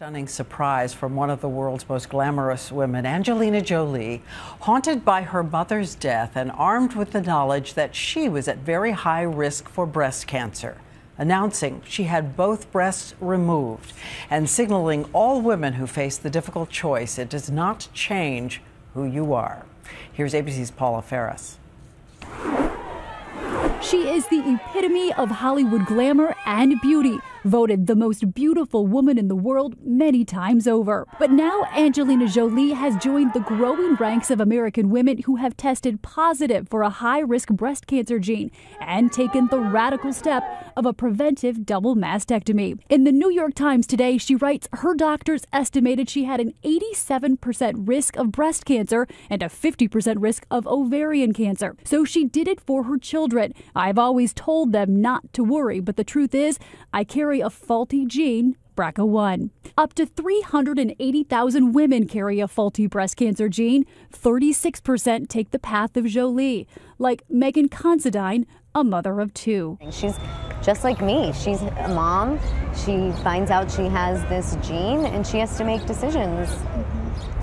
Stunning surprise from one of the world's most glamorous women, Angelina Jolie, haunted by her mother's death and armed with the knowledge that she was at very high risk for breast cancer, announcing she had both breasts removed and signaling all women who face the difficult choice, it does not change who you are. Here's ABC's Paula Ferris. She is the epitome of Hollywood glamour and beauty, voted the most beautiful woman in the world many times over. But now Angelina Jolie has joined the growing ranks of American women who have tested positive for a high-risk breast cancer gene and taken the radical step of a preventive double mastectomy. In the New York Times today, she writes her doctors estimated she had an 87% risk of breast cancer and a 50% risk of ovarian cancer. So she did it for her children. I've always told them not to worry, but the truth is, I carry a faulty gene, BRCA1. Up to 380,000 women carry a faulty breast cancer gene. 36% take the path of Jolie, like Megan Considine, a mother of two. She's just like me. She's a mom. She finds out she has this gene and she has to make decisions.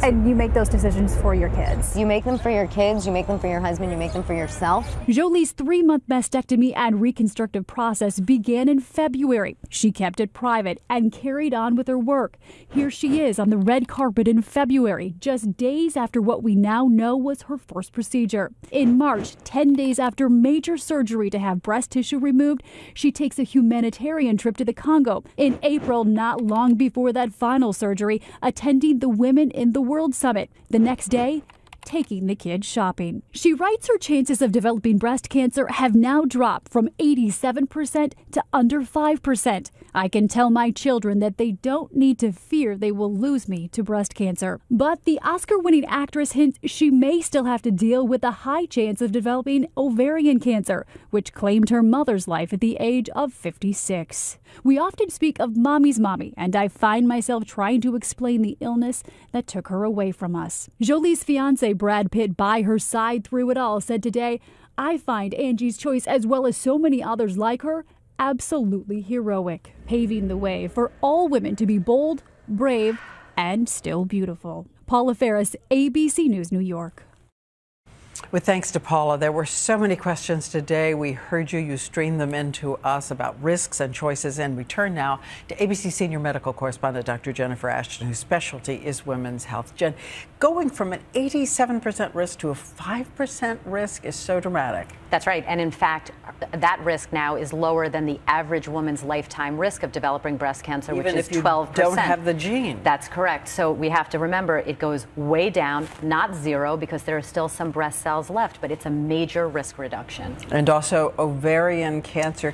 And you make those decisions for your kids. You make them for your kids, you make them for your husband, you make them for yourself. Jolie's 3-month mastectomy and reconstructive process began in February. She kept it private and carried on with her work. Here she is on the red carpet in February, just days after what we now know was her first procedure. In March, 10 days after major surgery to have breast tissue removed, she takes a humanitarian trip to the Congo. In April, not long before that final surgery, attending the Women in the World Summit. The next day, taking the kids shopping. She writes her chances of developing breast cancer have now dropped from 87% to under 5%. I can tell my children that they don't need to fear they will lose me to breast cancer. But the Oscar-winning actress hints she may still have to deal with a high chance of developing ovarian cancer, which claimed her mother's life at the age of 56. We often speak of mommy's mommy, and I find myself trying to explain the illness that took her away from us. Jolie's fiancé, Brad Pitt, by her side through it all, said today, "I find Angie's choice, as well as so many others like her, absolutely heroic, paving the way for all women to be bold, brave, and still beautiful." Paula Ferris, ABC News, New York. With thanks to Paula, there were so many questions today. We heard you streamed them into us about risks and choices. And we turn now to ABC senior medical correspondent Dr. Jennifer Ashton, whose specialty is women's health. Jen, going from an 87% risk to a 5% risk is so dramatic. That's right. And in fact, that risk now is lower than the average woman's lifetime risk of developing breast cancer, Even which is if you 12%. Don't have the gene. That's correct. So we have to remember it goes way down, not zero, because there are still some breast cells left, but it's a major risk reduction. And also ovarian cancer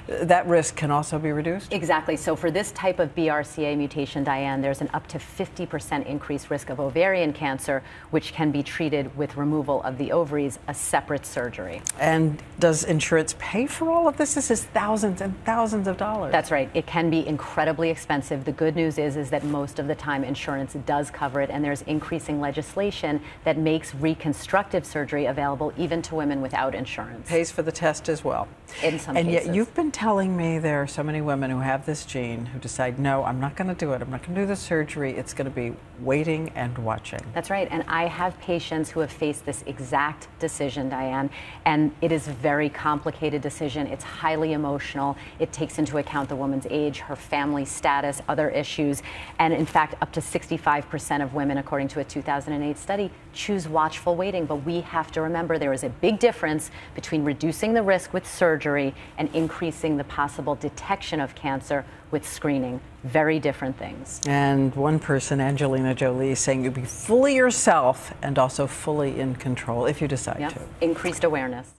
that risk can also be reduced? Exactly. So for this type of BRCA mutation, Diane, there's an up to 50% increased risk of ovarian cancer, which can be treated with removal of the ovaries, a separate surgery. And does insurance pay for all of this? This is thousands and thousands of dollars. That's right. It can be incredibly expensive. The good news is that most of the time insurance does cover it, and there's increasing legislation that makes reconstructive surgery available even to women without insurance. Pays for the test as well. In some cases. And yet you've been telling me there are so many women who have this gene who decide, no, I'm not going to do it. I'm not going to do the surgery. It's going to be waiting and watching. That's right. And I have patients who have faced this exact decision, Diane, and it is a very complicated decision. It's highly emotional. It takes into account the woman's age, her family status, other issues. And in fact, up to 65% of women, according to a 2008 study, choose watchful waiting. But we have to remember there is a big difference between reducing the risk with surgery and increasing the possible detection of cancer with screening. Very different things. And one person, Angelina Jolie, saying you'll be fully yourself and also fully in control if you decide to. Increased awareness.